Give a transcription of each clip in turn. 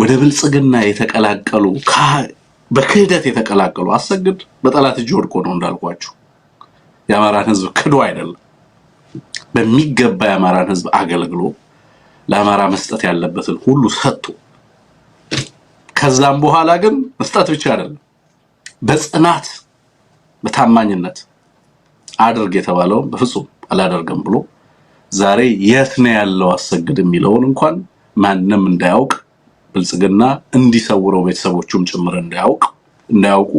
ወደ ብልጽግና የተቀላቀሉ በክህደት የተቀላቀሉ አሰግድ በጠላት እጅ ወድቆ ነው እንዳልኳችሁ የአማራን ህዝብ ክዶ አይደለም በሚገባ የአማራን ህዝብ አገልግሎ ለአማራ መስጠት ያለበትን ሁሉ ሰጥቶ ከዛም በኋላ ግን መስጠት ብቻ አይደለም በጽናት በታማኝነት አድርግ የተባለው በፍጹም አላደርግም ብሎ ዛሬ የት ነው ያለው አሰግድ የሚለውን እንኳን ማንንም እንዳያውቅ ብልጽግና እንዲሰውረው ቤተሰቦቹም ጭምር እንዳያውቁ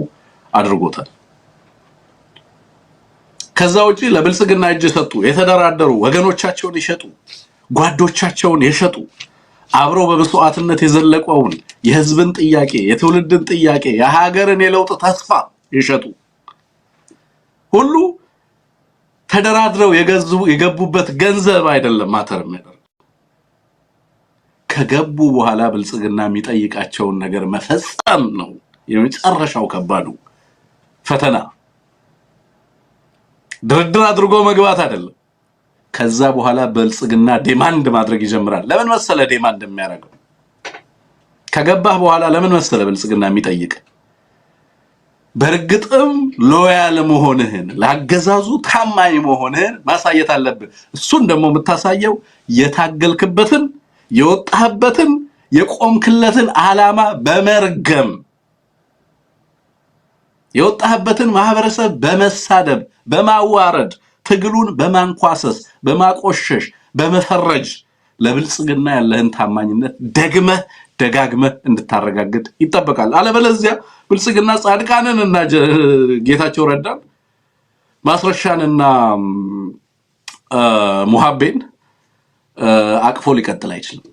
አድርጎታል። ከዛ ውጪ ለብልጽግና እጅ ሰጡ የተደራደሩ ወገኖቻቸውን ይሸጡ ጓዶቻቸውን የሸጡ አብረው በመስዋዕትነት የዘለቀውን የህዝብን ጥያቄ የትውልድን ጥያቄ የሀገርን የለውጥ ተስፋ የሸጡ ሁሉ ተደራድረው የገቡበት ገንዘብ አይደለም ማተር የሚያደርግ ከገቡ በኋላ ብልጽግና የሚጠይቃቸውን ነገር መፈጸም ነው የመጨረሻው ከባዱ ፈተና ድርድር አድርጎ መግባት አይደለም ከዛ በኋላ ብልጽግና ዲማንድ ማድረግ ይጀምራል ለምን መሰለ ዲማንድ የሚያደርገው ከገባህ በኋላ ለምን መሰለ ብልጽግና የሚጠይቅ በርግጥም ሎያል መሆንህን ለአገዛዙ ታማኝ መሆንህን ማሳየት አለብህ እሱን ደግሞ የምታሳየው የታገልክበትን የወጣህበትን የቆምክለትን ዓላማ በመርገም የወጣህበትን ማህበረሰብ በመሳደብ በማዋረድ ትግሉን በማንኳሰስ በማቆሸሽ በመፈረጅ ለብልጽግና ያለህን ታማኝነት ደጋግመህ እንድታረጋግጥ ይጠበቃል አለበለዚያ ብልጽግና ጻድቃንንና ጌታቸው ረዳን ማስረሻንና ሙሐቤን አቅፎ ሊቀጥል አይችልም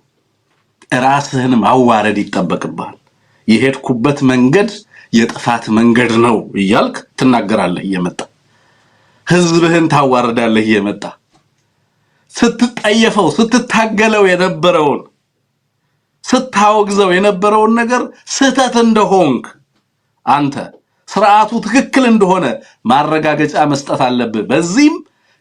ራስህን ማዋረድ ይጠበቅብሃል የሄድኩበት መንገድ የጥፋት መንገድ ነው እያልክ ትናገራለህ እየመጣ ህዝብህን ታዋርዳለህ እየመጣ ስትጠየፈው ስትታገለው የነበረውን ስታወግዘው የነበረውን ነገር ስህተት እንደሆንክ አንተ ስርዓቱ ትክክል እንደሆነ ማረጋገጫ መስጠት አለብህ በዚህም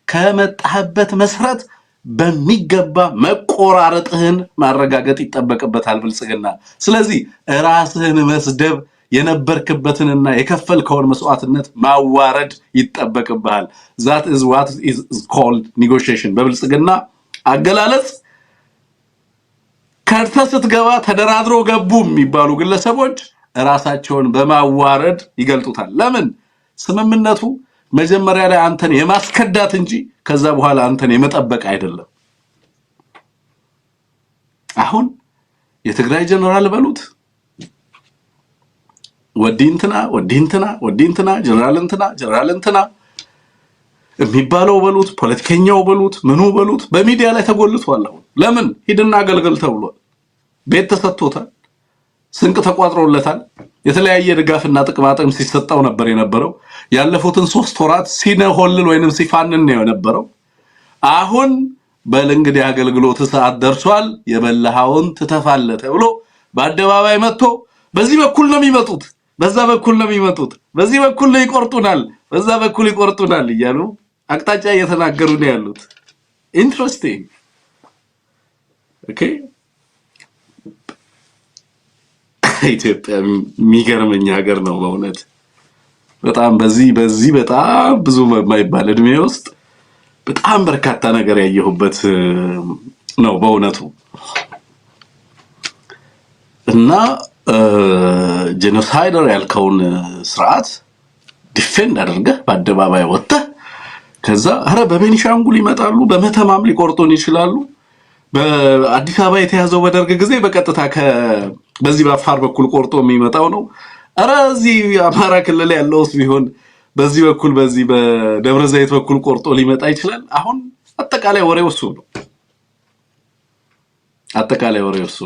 ከመጣህበት መስረት በሚገባ መቆራረጥህን ማረጋገጥ ይጠበቅበታል ብልጽግና ስለዚህ ራስህን መስደብ የነበርክበትንና የከፈልከውን መስዋዕትነት ማዋረድ ይጠበቅብሃል that is what is called negotiation በብልጽግና አገላለጽ ከርተስት ገባ ተደራድሮ ገቡ የሚባሉ ግለሰቦች ራሳቸውን በማዋረድ ይገልጡታል ለምን ስምምነቱ መጀመሪያ ላይ አንተን የማስከዳት እንጂ ከዛ በኋላ አንተን የመጠበቅ አይደለም አሁን የትግራይ ጀነራል በሉት ወዲንትና ጀነራል እንትና የሚባለው በሉት ፖለቲከኛው በሉት ምኑ በሉት በሚዲያ ላይ ተጎልቷል አሁን ለምን ሂድና አገልግል ተብሏል ቤት ተሰጥቶታል ስንቅ ተቋጥሮለታል የተለያየ ድጋፍና ጥቅማጥም ሲሰጣው ነበር የነበረው ያለፉትን 3 ወራት ሲነሆልል ወይንም ሲፋንን ነው የነበረው አሁን በልንግዲ አገልግሎት ሰዓት ደርሷል የበላሃውን ትተፋለ ተብሎ በአደባባይ መጥቶ በዚህ በኩል ነው የሚመጡት በዛ በኩል ነው የሚመጡት በዚህ በኩል ነው ይቆርጡናል በዛ በኩል ይቆርጡናል እያሉ አቅጣጫ እየተናገሩ ነው ያሉት ኢንትረስቲንግ ኦኬ ኢትዮጵያ የሚገርመኝ ሀገር ነው በእውነት በጣም በዚህ በጣም ብዙ የማይባል እድሜ ውስጥ በጣም በርካታ ነገር ያየሁበት ነው በእውነቱ እና ጄኖሳይደር ያልከውን ስርዓት ዲፌንድ አድርገህ በአደባባይ ወጥተህ ከዛ አረ በቤኒሻንጉል ይመጣሉ በመተማም ሊቆርጡን ይችላሉ በአዲስ አበባ የተያዘው በደርግ ጊዜ በቀጥታ በዚህ በአፋር በኩል ቆርጦ የሚመጣው ነው አረ እዚህ አማራ ክልል ያለውስ ቢሆን በዚህ በኩል በዚህ በደብረ ዘይት በኩል ቆርጦ ሊመጣ ይችላል አሁን አጠቃላይ ወሬው እሱ ነው አጠቃላይ ወሬው እሱ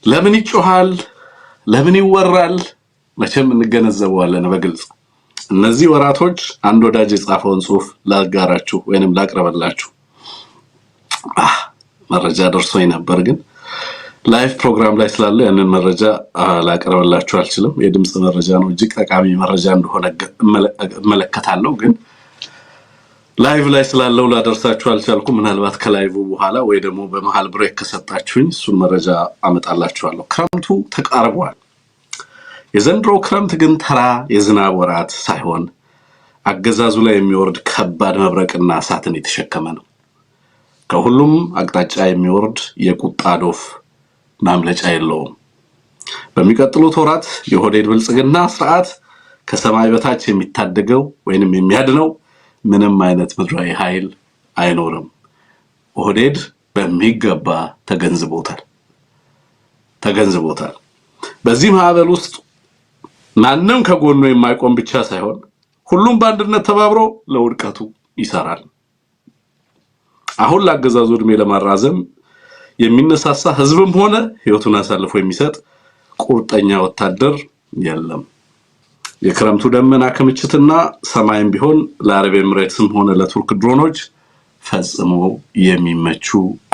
ለምን ይጮሃል ለምን ይወራል መቼም እንገነዘበዋለን በግልጽ እነዚህ ወራቶች አንድ ወዳጅ የጻፈውን ጽሁፍ ላጋራችሁ ወይንም ላቅርብላችሁ መረጃ ደርሶኝ ነበር ግን ላይቭ ፕሮግራም ላይ ስላለ ያንን መረጃ ላቀርብላችሁ አልችልም የድምጽ መረጃ ነው እጅግ ጠቃሚ መረጃ እንደሆነ እመለከታለሁ ግን ላይቭ ላይ ስላለው ላደርሳችሁ አልቻልኩም ምናልባት ከላይቭ በኋላ ወይ ደግሞ በመሃል ብሬክ ከሰጣችሁኝ እሱን መረጃ አመጣላችኋለሁ ክረምቱ ተቃርቧል የዘንድሮ ክረምት ግን ተራ የዝናብ ወራት ሳይሆን አገዛዙ ላይ የሚወርድ ከባድ መብረቅና እሳትን የተሸከመ ነው ከሁሉም አቅጣጫ የሚወርድ የቁጣ ዶፍ ማምለጫ የለውም በሚቀጥሉት ወራት የሆዴድ ብልጽግና ስርዓት ከሰማይ በታች የሚታደገው ወይንም የሚያድነው ምንም አይነት ምድራዊ ኃይል አይኖርም ሆዴድ በሚገባ ተገንዝቦታል በዚህ ማዕበል ውስጥ ማንንም ከጎኑ የማይቆም ብቻ ሳይሆን ሁሉም በአንድነት ተባብሮ ለውድቀቱ ይሰራል አሁን ለአገዛዙ እድሜ ለማራዘም የሚነሳሳ ህዝብም ሆነ ህይወቱን አሳልፎ የሚሰጥ ቁርጠኛ ወታደር የለም የክረምቱ ደመና ክምችትና ሰማይም ቢሆን ለአረብ ኤምሬትስም ሆነ ለቱርክ ድሮኖች ፈጽሞ የሚመቹ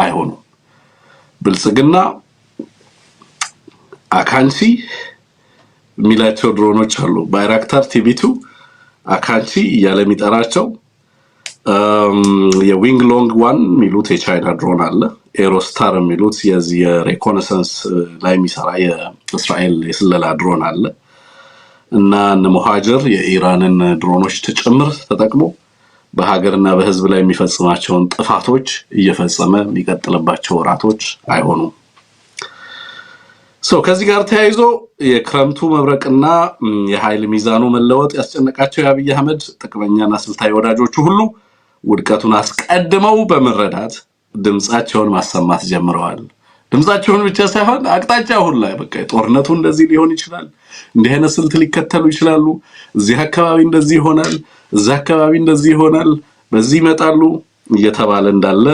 አይሆኑም ብልጽግና አካንሲ ሚላቸው ድሮኖች አሉ ባይራክታር ቲቪ2 አካንሲ ያለ የሚጠራቸው የዊንግ ሎንግ ዋን ሚሉት የቻይና ድሮን አለ ኤሮስታር ሚሉት የዚህ የሪኮነሰንስ ላይ የሚሰራ የእስራኤል የስለላ ድሮን አለ እና ነሙሃጀር የኢራንን ድሮኖች ተጨምር ተጠቅሞ በሀገርና በህዝብ ላይ የሚፈጽማቸውን ጥፋቶች እየፈጸመ የሚቀጥልባቸው ወራቶች አይሆኑም ከዚህ ጋር ተያይዞ የክረምቱ መብረቅና የኃይል ሚዛኑ መለወጥ ያስጨነቃቸው የአብይ አህመድ ጥቅመኛና ስልታዊ ወዳጆቹ ሁሉ ውድቀቱን አስቀድመው በመረዳት ድምጻቸውን ማሰማት ጀምረዋል ድምጻቸውን ብቻ ሳይሆን አቅጣጫው ሁሉ ላይ በቃ ጦርነቱ እንደዚህ ሊሆን ይችላል እንዲህ አይነት ስልት ሊከተሉ ይችላሉ እዚህ አካባቢ እንደዚህ ይሆናል እዛ አካባቢ እንደዚህ ይሆናል በዚህ ይመጣሉ እየተባለ እንዳለ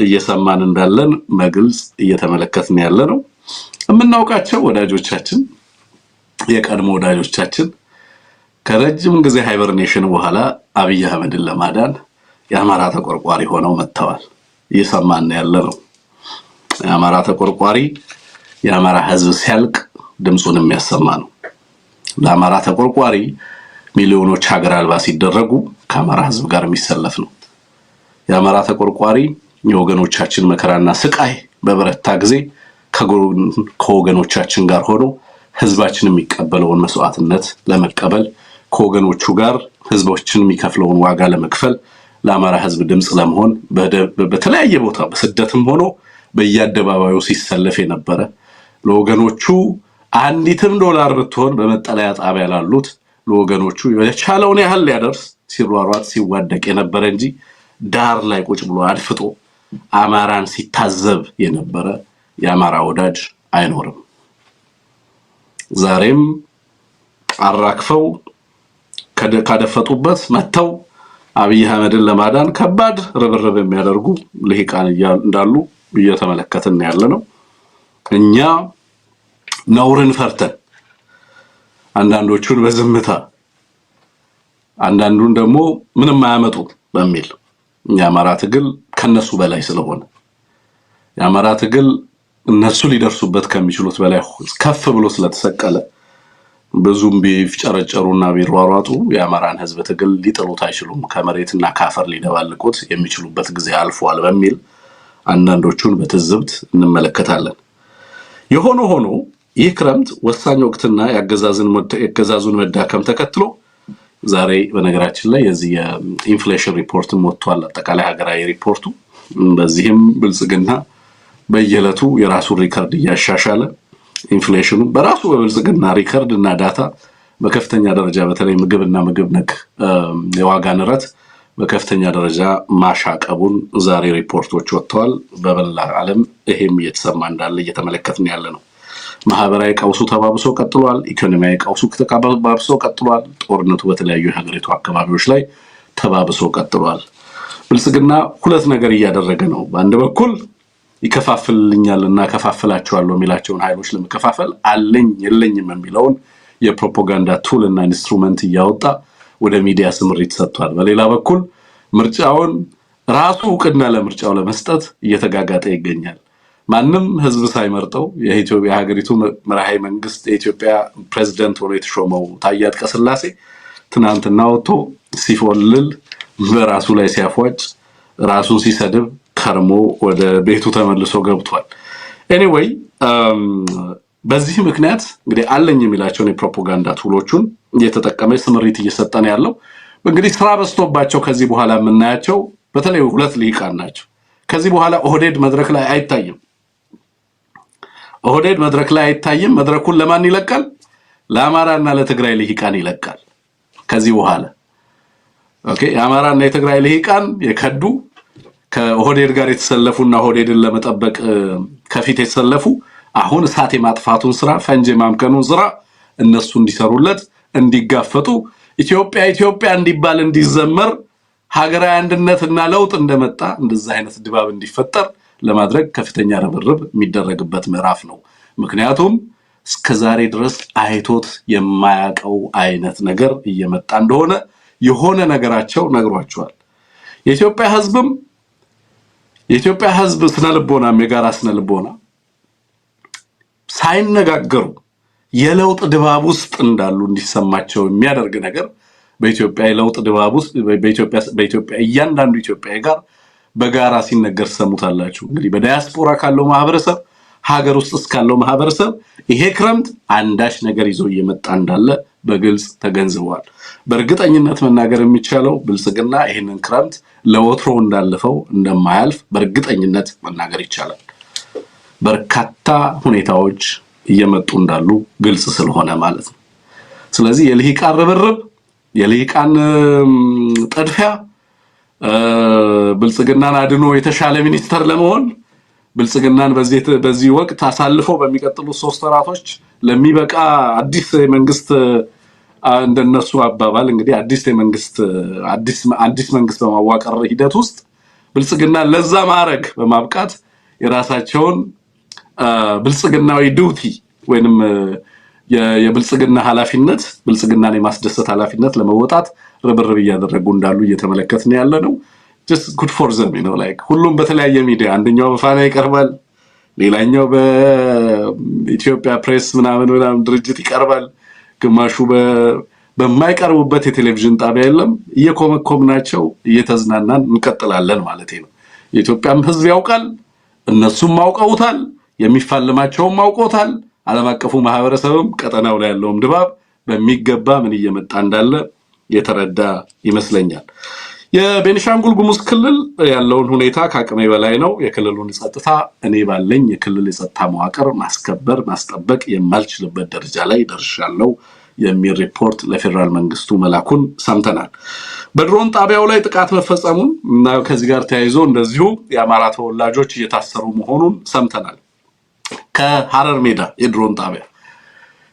እየሰማን እንዳለን በግልጽ እየተመለከትን ያለ ነው የምናውቃቸው ወዳጆቻችን የቀድሞ ወዳጆቻችን ከረጅም ጊዜ ሃይበርኔሽን በኋላ አብይ አህመድን ለማዳን የአማራ ተቆርቋሪ ሆነው መጥተዋል እየሰማን ያለ ነው የአማራ ተቆርቋሪ የአማራ ህዝብ ሲያልቅ ድምጹን የሚያሰማ ነው ለአማራ ተቆርቋሪ ሚሊዮኖች ሀገር አልባ ሲደረጉ ከአማራ ህዝብ ጋር የሚሰለፍ ነው የአማራ ተቆርቋሪ የወገኖቻችን መከራና ስቃይ በበረታ ጊዜ ከወገኖቻችን ጋር ሆኖ ህዝባችን የሚቀበለውን መስዋዕትነት ለመቀበል ከወገኖቹ ጋር ህዝቦችን የሚከፍለውን ዋጋ ለመክፈል ለአማራ ህዝብ ድምጽ ለመሆን በተለያየ ቦታ በስደትም ሆኖ በየአደባባዩ ሲሰለፍ የነበረ ለወገኖቹ አንዲትም ዶላር ብትሆን በመጠለያ ጣቢያ ላሉት ለወገኖቹ የቻለውን ያህል ሊያደርስ ሲሯሯጥ ሲዋደቅ የነበረ እንጂ ዳር ላይ ቁጭ ብሎ አድፍጦ አማራን ሲታዘብ የነበረ የአማራ ወዳጅ አይኖርም ዛሬም አራክፈው ካደፈጡበት መተው አብይ አህመድን ለማዳን ከባድ ርብርብ የሚያደርጉ ልሂቃን እንዳሉ እየተመለከትን ያለነው እኛ ነውርን ፈርተን አንዳንዶቹን በዝምታ አንዳንዱን ደግሞ ምንም አያመጡ በሚል የአማራ ትግል ከነሱ በላይ ስለሆነ የአማራ ትግል እነሱ ሊደርሱበት ከሚችሉት በላይ ከፍ ብሎ ስለተሰቀለ ብዙም ቢፍጨረጨሩና ቢሯሯጡ የአማራን ህዝብ ትግል ሊጥሉት አይችሉም ከመሬትና ካፈር ሊደባልቁት የሚችሉበት ጊዜ አልፏል በሚል አንዳንዶቹን በትዝብት እንመለከታለን የሆነ ሆኖ ይህ ክረምት ወሳኝ ወቅትና ያገዛዙን መዳከም ተከትሎ ዛሬ በነገራችን ላይ የዚህ ኢንፍሌሽን ሪፖርት ወጥቷል አጠቃላይ ሀገራዊ ሪፖርቱ በዚህም ብልጽግና በየለቱ የራሱ ሪከርድ ያሻሻለ ኢንፍሌሽኑ በራሱ በብልጽግና ሪከርድ እና ዳታ በከፍተኛ ደረጃ በተለይ ምግብና ምግብ ነክ የዋጋ ንረት በከፍተኛ ደረጃ ማሻቀቡን ዛሬ ሪፖርቶች ወጥተዋል በበላ ዓለም ይሄም እየተሰማ እንዳለ እየተመለከትን ያለ ነው ማህበራዊ ቀውሱ ተባብሶ ቀጥሏል ኢኮኖሚያዊ ቀውሱ ተባብሶ ቀጥሏል ጦርነቱ በተለያዩ የሀገሪቱ አካባቢዎች ላይ ተባብሶ ቀጥሏል ብልጽግና ሁለት ነገር እያደረገ ነው በአንድ በኩል ይከፋፍልኛልና ከፋፍላቸዋለሁ የሚላቸውን ኃይሎች ለመከፋፈል አለኝ የለኝም የሚለውን የፕሮፓጋንዳ ቱል እና ኢንስትሩመንት እያወጣ ወደ ሚዲያ ስምሪት ሰጥቷል በሌላ በኩል ምርጫውን ራሱ ዕውቅና ለምርጫው ለመስጠት እየተጋጋጠ ይገኛል ማንም ህዝብ ሳይመርጠው የኢትዮጵያ ሀገሪቱ መራሄ መንግስት የኢትዮጵያ ፕሬዝዳንት ሆኖ የተሾመው ታዬ አጽቀሥላሴ ትናንትና ወጥቶ ሲፎልል በራሱ ላይ ሲያፏጭ ራሱን ሲሰድብ ከርሞ ወደ ቤቱ ተመልሶ ገብቷል። ኤኒዌይ በዚህ ምክንያት እንግዲህ አለኝ የሚላቸውን የፕሮፓጋንዳ ቱሎቹን እየተጠቀመ ስምሪት እየሰጠን ያለው እንግዲህ ስራ በስቶባቸው ከዚህ በኋላ የምናያቸው በተለይ ሁለት ልሂቃን ናቸው። ከዚህ በኋላ ኦህዴድ መድረክ ላይ አይታይም። ኦህዴድ መድረክ ላይ አይታይም። መድረኩን ለማን ይለቃል? ለአማራና ለትግራይ ልሂቃን ይለቃል። ከዚህ በኋላ ኦኬ የአማራና የትግራይ ልሂቃን የከዱ ከኦህዴድ ጋር የተሰለፉና ኦህዴድን ለመጠበቅ ከፊት የተሰለፉ አሁን እሳት የማጥፋቱን ስራ ፈንጅ የማምከኑን ስራ እነሱ እንዲሰሩለት እንዲጋፈጡ ኢትዮጵያ እንዲባል እንዲዘመር ሀገራዊ አንድነትና ለውጥ እንደመጣ እንደዛ አይነት ድባብ እንዲፈጠር ለማድረግ ከፍተኛ ርብርብ የሚደረግበት ምዕራፍ ነው። ምክንያቱም እስከዛሬ ድረስ አይቶት የማያቀው አይነት ነገር እየመጣ እንደሆነ የሆነ ነገራቸው ነግሯቸዋል። የኢትዮጵያ ህዝብ ስነልቦና የጋራ ስነልቦና ሳይነጋገሩ የለውጥ ድባብ ውስጥ እንዳሉ እንዲሰማቸው የሚያደርግ ነገር በኢትዮጵያ የለውጥ ድባብ ውስጥ በኢትዮጵያ እያንዳንዱ ኢትዮጵያዊ ጋር በጋራ ሲነገር ሰሙታላችሁ። እንግዲህ በዳያስፖራ ካለው ማህበረሰብ ሀገር ውስጥ እስካለው ማህበረሰብ ይሄ ክረምት አንዳች ነገር ይዞ እየመጣ እንዳለ በግልጽ ተገንዝበዋል። በእርግጠኝነት መናገር የሚቻለው ብልጽግና ይሄንን ክረምት ለወትሮ እንዳለፈው እንደማያልፍ በእርግጠኝነት መናገር ይቻላል። በርካታ ሁኔታዎች እየመጡ እንዳሉ ግልጽ ስለሆነ ማለት ነው። ስለዚህ የልሂቃን ርብርብ የልሂቃን ጥድፊያ ብልጽግናን አድኖ የተሻለ ሚኒስተር ለመሆን ብልጽግናን በዚህ ወቅት አሳልፈው በሚቀጥሉ 3 ወራቶች ለሚበቃ አዲስ መንግስት እንደነሱ አባባል እንግዲህ አዲስ መንግስት በማዋቀር ሂደት ውስጥ ብልጽግና ለዛ ማረግ በማብቃት የራሳቸውን ብልጽግናዊ ዲዩቲ ወይንም የብልጽግና ኃላፊነት ብልጽግናን የማስደሰት ኃላፊነት ለመወጣት ርብርብ እያደረጉ እንዳሉ እየተመለከትን ያለ ነው። just good for them like ሁሉም በተለያየ ሚዲያ አንደኛው በፋና ይቀርባል፣ ሌላኛው በኢትዮጵያ ፕሬስ ምናምን ድርጅት ይቀርባል፣ ግማሹ በማይቀርቡበት የቴሌቪዥን ጣቢያ የለም። እየኮመኮምናቸው እየተዝናናን እንቀጥላለን ማለት ነው። የኢትዮጵያም ህዝብ ያውቃል፣ እነሱም ማውቀውታል፣ የሚፋለማቸውም ማውቀውታል። ዓለም አቀፉ ማህበረሰብም ቀጠናው ላይ ያለውም ድባብ በሚገባ ምን እየመጣ እንዳለ የተረዳ ይመስለኛል። የቤኒሻንጉል ጉሙዝ ክልል ያለውን ሁኔታ ከአቅሜ በላይ ነው። የክልሉን ጸጥታ እኔ ባለኝ የክልል የጸጥታ መዋቅር ማስጠበቅ የማልችልበት ደረጃ ላይ ደርሻለሁ የሚል ሪፖርት ለፌደራል መንግስቱ መላኩን ሰምተናል። በድሮን ጣቢያው ላይ ጥቃት መፈጸሙን እና ከዚህ ጋር ተያይዞ እንደዚሁ የአማራ ተወላጆች እየታሰሩ መሆኑን ሰምተናል። ከሐረር ሜዳ የድሮን ጣቢያ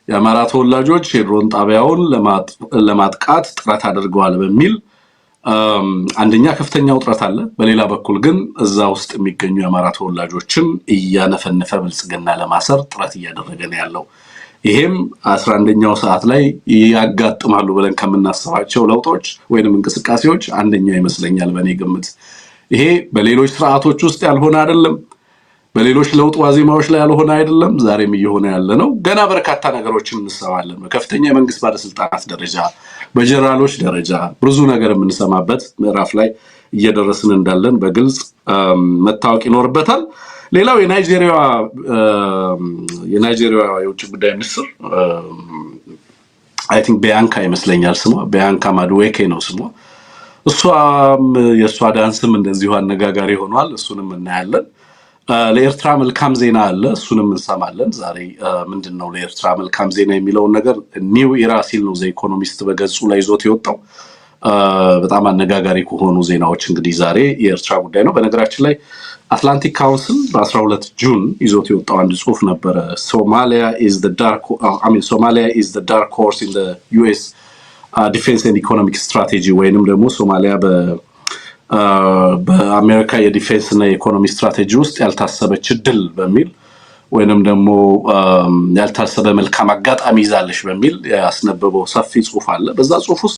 የአማራ ተወላጆች የድሮን ጣቢያውን ለማጥቃት ጥረት አድርገዋል በሚል አንደኛ ከፍተኛ ውጥረት አለ። በሌላ በኩል ግን እዛ ውስጥ የሚገኙ የአማራ ተወላጆችን እያነፈነፈ ብልጽግና ለማሰር ጥረት እያደረገ ነው ያለው። ይሄም 11ኛው ሰዓት ላይ ያጋጥማሉ ብለን ከምናስባቸው ለውጦች ወይንም እንቅስቃሴዎች አንደኛው ይመስለኛል በእኔ ግምት። ይሄ በሌሎች ስርዓቶች ውስጥ ያልሆነ አይደለም፣ በሌሎች ለውጥ ዋዜማዎች ላይ ያልሆነ አይደለም፣ ዛሬም እየሆነ ያለ ነው። ገና በርካታ ነገሮችን እንሰማለን። በከፍተኛ የመንግስት ባለስልጣናት ደረጃ፣ በጀነራሎች ደረጃ ብዙ ነገር የምንሰማበት ምዕራፍ ላይ እየደረስን እንዳለን በግልጽ መታወቅ ይኖርበታል። ሌላው የናይጄሪያ የውጭ ጉዳይ ሚኒስትር አይ ቲንክ ቢያንካ ይመስለኛል ስሟ፣ ቢያንካ ማድዌኬ ነው ስሟ። የእሷ ዳንስም እንደዚሁ አነጋጋሪ ሆኗል። እሱንም እናያለን። ለኤርትራ መልካም ዜና አለ፣ እሱንም እንሰማለን። ዛሬ ምንድነው ለኤርትራ መልካም ዜና የሚለውን ነገር ኒው ኢራ ሲል ነው ዘ ኢኮኖሚስት በገጹ ላይ ይዞት የወጣው። በጣም አነጋጋሪ ከሆኑ ዜናዎች እንግዲህ ዛሬ የኤርትራ ጉዳይ ነው። በነገራችን ላይ አትላንቲክ ካውንስል በ12 ጁን ይዞት የወጣው አንድ ጽሁፍ ነበረ። ሶማሊያ ኢዝ ዘ ዳርክ ሆርስ ኢን ዘ ዩኤስ ዲፌንስ ኤንድ ኢኮኖሚክ ስትራቴጂ ወይንም ደግሞ ሶማሊያ በአሜሪካ የዲፌንስ እና የኢኮኖሚ ስትራቴጂ ውስጥ ያልታሰበች ድል በሚል ወይንም ደግሞ ያልታሰበ መልካም አጋጣሚ ይዛለሽ በሚል ያስነበበው ሰፊ ጽሁፍ አለ። በዛ ጽሁፍ ውስጥ